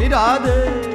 રાધે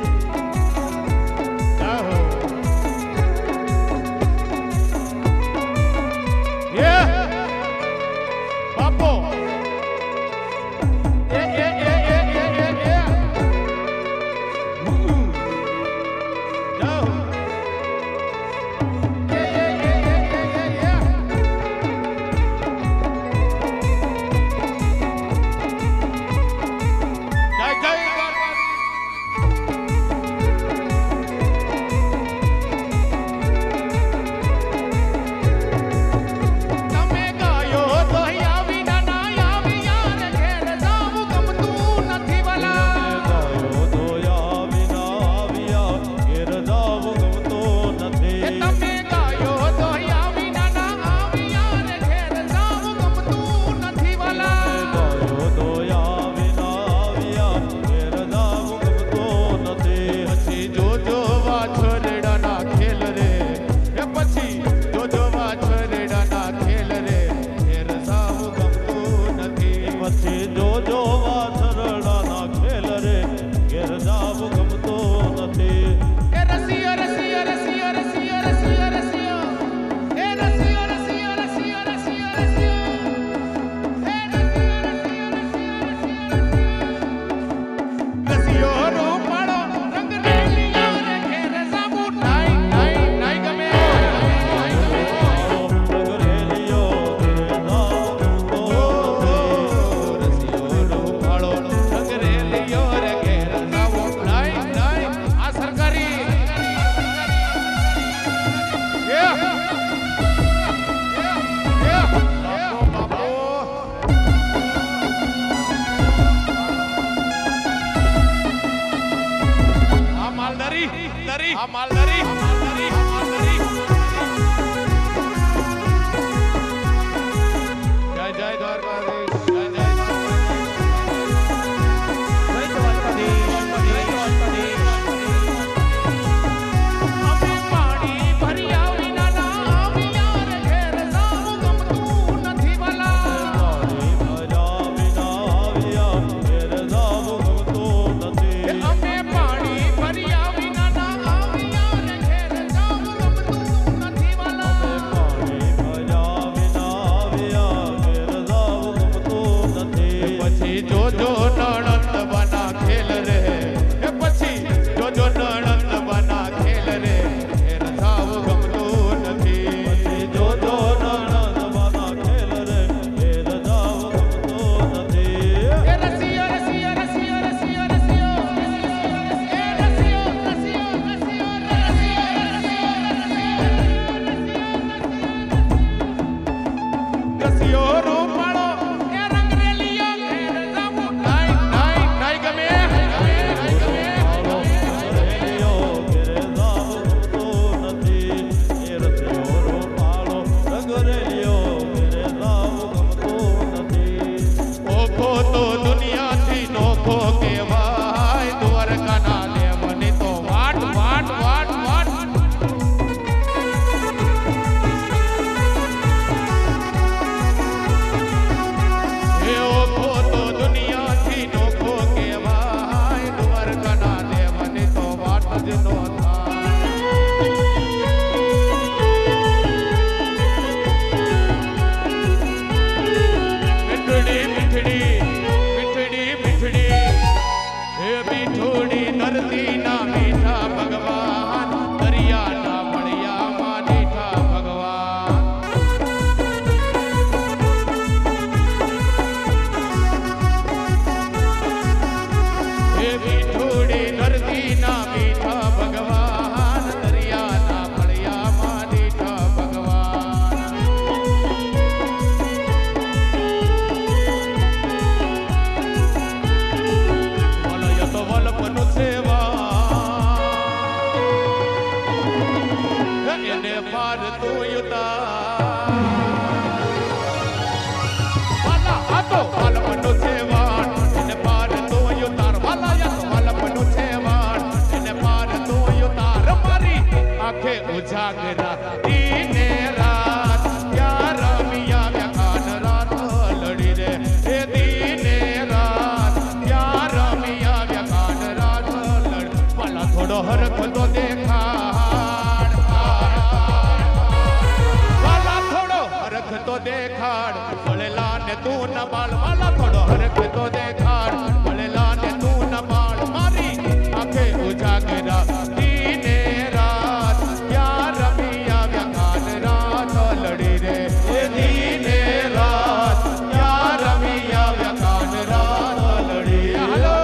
ના બાળ વાલા થોડો હરખ તો દેખાડ ભળેલા ને તું ના બાળ મારી આંખે ઉજાગરા દીને રાત ક્યાં રમી આવ્યા કાલ રાત લડી રે એ દીને રાત ક્યાં રમી આવ્યા કાલ રાત લડી હાલો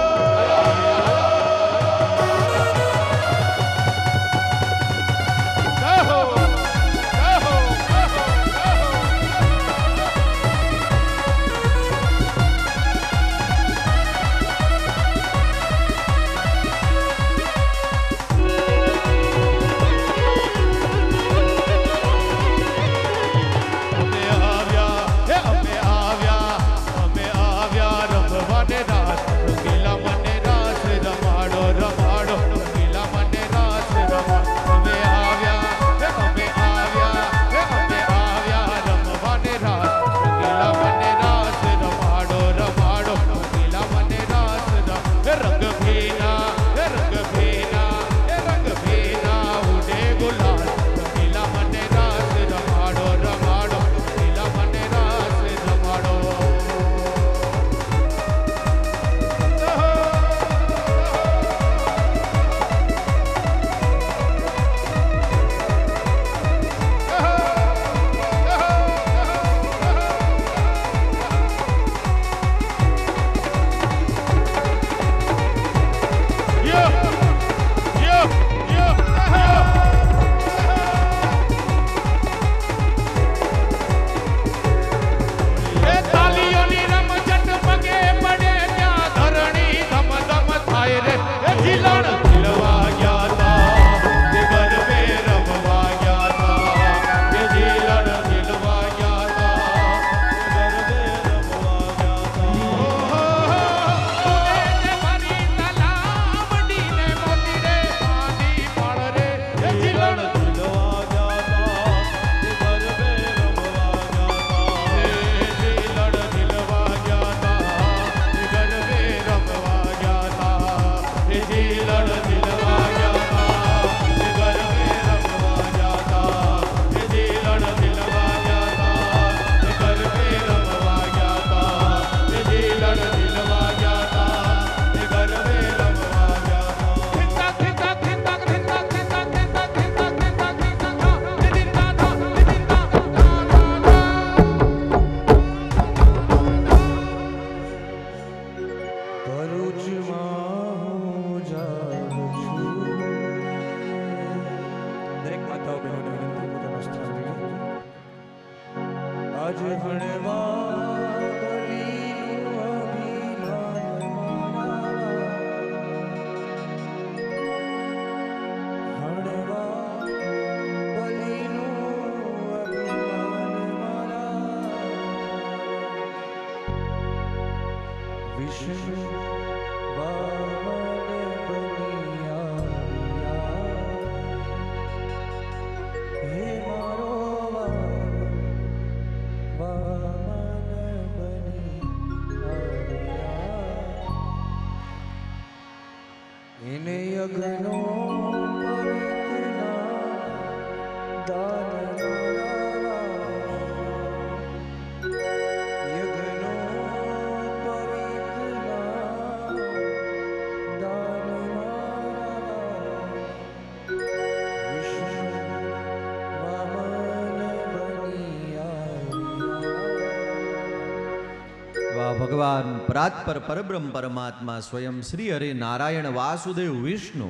ભગવાન પરાત્પર પરબ્રહ્મ પરમાત્મા સ્વયં શ્રી હરિ નારાયણ વાસુદેવ વિષ્ણુ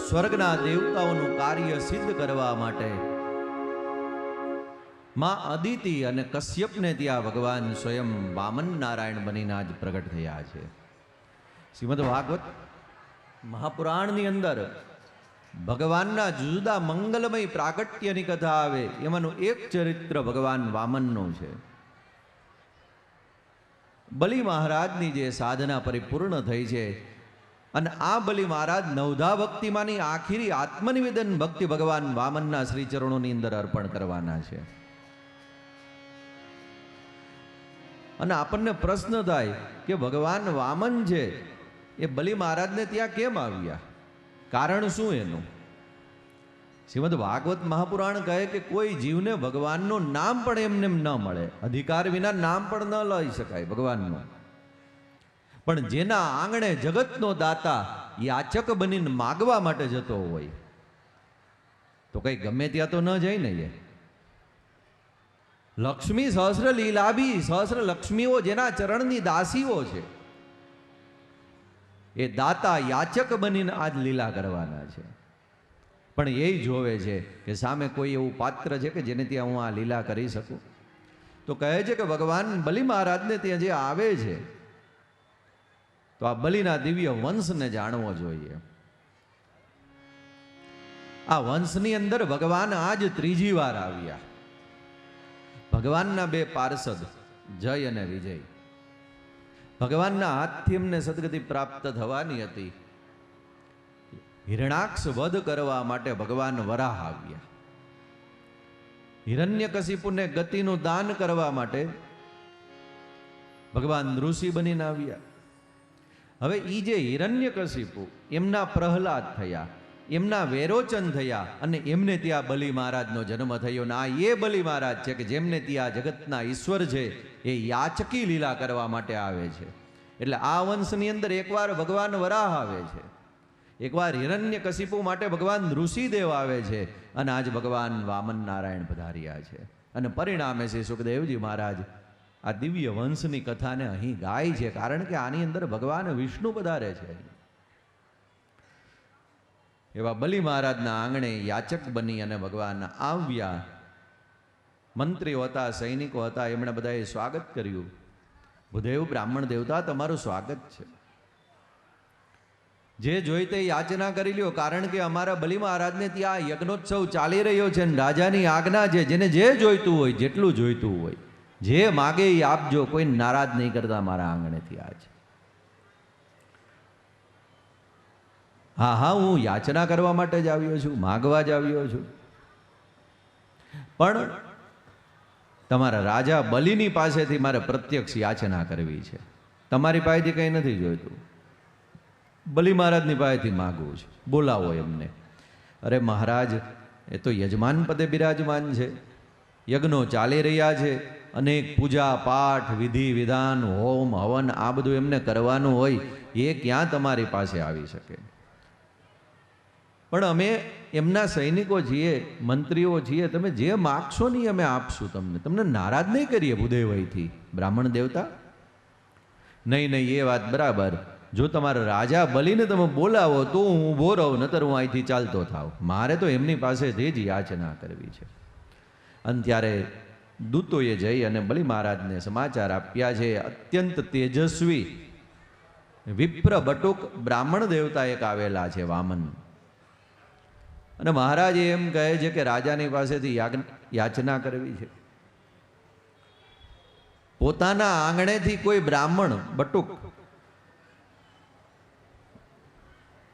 સ્વર્ગના દેવતાઓનું કાર્ય સિદ્ધ કરવા માટે માં અદિતિ અને કશ્યપને ત્યાં ભગવાન સ્વયં વામન નારાયણ બનીને આજ પ્રગટ થયા છે. શ્રીમદ ભાગવત મહાપુરાણની અંદર ભગવાનના જુદા મંગલમય પ્રાગટ્યની કથા આવે એમાંનું એક ચરિત્ર ભગવાન વામનનું છે. બલિ મહારાજની જે સાધના પરિપૂર્ણ થઈ છે અને આ બલિ મહારાજ નવધા ભક્તિમાંની આખરી આત્મનિવેદન ભક્તિ ભગવાન વામનના શ્રી ચરણોની અંદર અર્પણ કરવાના છે. અને આપણને પ્રશ્ન થાય કે ભગવાન વામન છે એ બલિ મહારાજને ત્યાં કેમ આવ્યા, કારણ શું એનું? શ્રીમદ ભાગવત મહાપુરાણ કહે કે કોઈ જીવને ભગવાનનું નામ પણ એમને ન મળે, અધિકાર વિના નામ પણ ન લઈ શકાય ભગવાનનું. પણ જેના આંગણે જગતનો દાતા યાચક બનીને માગવા માટે જતો હોય તો કઈ ગમે ત્યાં તો ન જાય ને. એ લક્ષ્મી સહસ્ર લીલાભી, સહસ્ર લક્ષ્મીઓ જેના ચરણની દાસીઓ છે, એ દાતા યાચક બનીને આજ લીલા કરવાના છે. પણ એ જોવે છે કે સામે કોઈ એવું પાત્ર છે કે જેને ત્યાં હું આ લીલા કરી શકું. તો કહે છે કે ભગવાન બલિ મહારાજને ત્યાં જે આવે છે તો આ બલિના દિવ્ય વંશને જાણવો જોઈએ. આ વંશની અંદર ભગવાન આજ ત્રીજી વાર આવ્યા. ભગવાનના બે પાર્ષદ જય અને વિજય, ભગવાનના હાથથી એમને સદગતિ પ્રાપ્ત થવાની હતી. હિરણાક્ષ વધ કરવા માટે ભગવાન વરાહ આવ્યા. હિરણ્યકશિપુને ગતિનું દાન કરવા માટે ભગવાન ઋષિ બનીને આવ્યા. હવે ઈ જે હિરણ્યકશિપુ એમના પ્રહલાદ થયા, એમના વેરોચન થયા અને એમને ત્યાં બલિ મહારાજનો જન્મ થયો. ને આ એ બલિ મહારાજ છે કે જેમને ત્યાં જગતના ઈશ્વર છે એ યાચકી લીલા કરવા માટે આવે છે. એટલે આ વંશની અંદર એકવાર ભગવાન વરાહ આવે છે, એકવાર હિરણ્યકશિપુ માટે ભગવાન ઋષિદેવ આવે છે, અને આજ ભગવાન વામન નારાયણ પધાર્યા છે. અને પરિણામે શ્રી સુખદેવજી મહારાજ આ દિવ્ય વંશની કથાને અહીં ગાય છે, કારણ કે આની અંદર ભગવાન વિષ્ણુ પધારે છે. એવા બલિ મહારાજના આંગણે યાચક બની અને ભગવાન આવ્યા. મંત્રીઓ હતા, સૈનિકો હતા, એમણે બધાએ સ્વાગત કર્યું. ભૂદેવ બ્રાહ્મણ દેવતા તમારું સ્વાગત છે, જે જોઈ તે યાચના કરી લ્યો, કારણ કે અમારા બલિ મહારાજને ત્યાં યજ્ઞોત્સવ ચાલી રહ્યો છે. રાજાની આજ્ઞા છે, જેને જે જોઈતું હોય, જેટલું જોઈતું હોય, જે માગે એ આપજો, કોઈ નારાજ નહીં કરતા મારા આંગણેથી આજ. હા હા, હું યાચના કરવા માટે જ આવ્યો છું, માગવા જ આવ્યો છું. પણ તમારા રાજા બલિની પાસેથી મારે પ્રત્યક્ષ યાચના કરવી છે. તમારી પાસેથી કંઈ નથી જોઈતું, બલિ મહારાજની પાસેથી માગવું છે. બોલાવો એમને. અરે મહારાજ, એ તો યજમાન પદે બિરાજમાન છે, યજ્ઞો ચાલી રહ્યા છે, અનેક પૂજા પાઠ વિધિ વિધાન હોમ હવન આ બધું એમને કરવાનું હોય, એ ક્યાં તમારી પાસે આવી શકે? પણ અમે એમના સૈનિકો છીએ, મંત્રીઓ છીએ, તમે જે માગશો ને અમે આપશું તમને, તમને નારાજ નહીં કરીએ ભૂદેવયથી બ્રાહ્મણ દેવતા. નહીં નહીં, એ વાત બરાબર. જો તમારા રાજા બલિને તમે બોલાવો તો હું ઊભો રહું, નતર હું અહીંથી ચાલતો થાવ. મારે તો એમની પાસેથી જ યાચના કરવી છે. અને ત્યારે દૂતોએ જઈ અને બલિ મહારાજને સમાચાર આપ્યા છે. અત્યંત તેજસ્વી વિપ્ર બટુક બ્રાહ્મણ દેવતા એક આવેલા છે, વામન. અને મહારાજ એમ કહે છે કે રાજાની પાસેથી યાચના કરવી છે. પોતાના આંગણેથી કોઈ બ્રાહ્મણ બટુક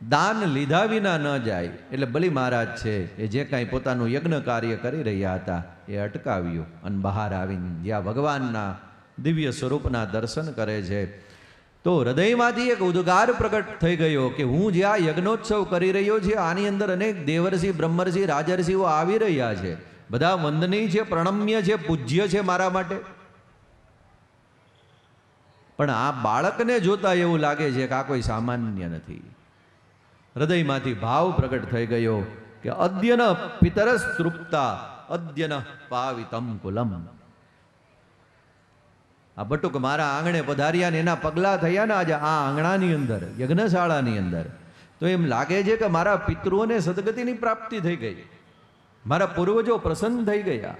દાન લીધા વિના ન જાય. એટલે બલિ મહારાજ છે એ જે કાંઈ પોતાનું યજ્ઞ કાર્ય કરી રહ્યા હતા એ અટકાવ્યું અને બહાર આવીને જ્યાં ભગવાનના દિવ્ય સ્વરૂપના દર્શન કરે છે, તો હૃદયમાંથી એક ઉદ્ગાર પ્રગટ થઈ ગયો કે હું જ્યાં યજ્ઞોત્સવ કરી રહ્યો છે આની અંદર અનેક દેવર્ષિ બ્રહ્મર્ષિ રાજર્ષિઓ આવી રહ્યા છે, બધા વંદનીય છે, પ્રણમ્ય છે, પૂજ્ય છે મારા માટે. પણ આ બાળકને જોતા એવું લાગે છે કે આ કોઈ સામાન્ય નથી. હૃદયમાંથી ભાવ પ્રગટ થઈ ગયો કે અદ્યન પિતરસ તૃપ્તા અદ્યન પાવિતમ કુલમ. આ બટુક મારા આંગણે પધાર્યા ને એના પગલા થયા ને આજે આ આંગણાની અંદર, યજ્ઞશાળાની અંદર, તો એમ લાગે છે કે મારા પિતૃઓને સદગતિની પ્રાપ્તિ થઈ ગઈ, મારા પૂર્વજો પ્રસન્ન થઈ ગયા.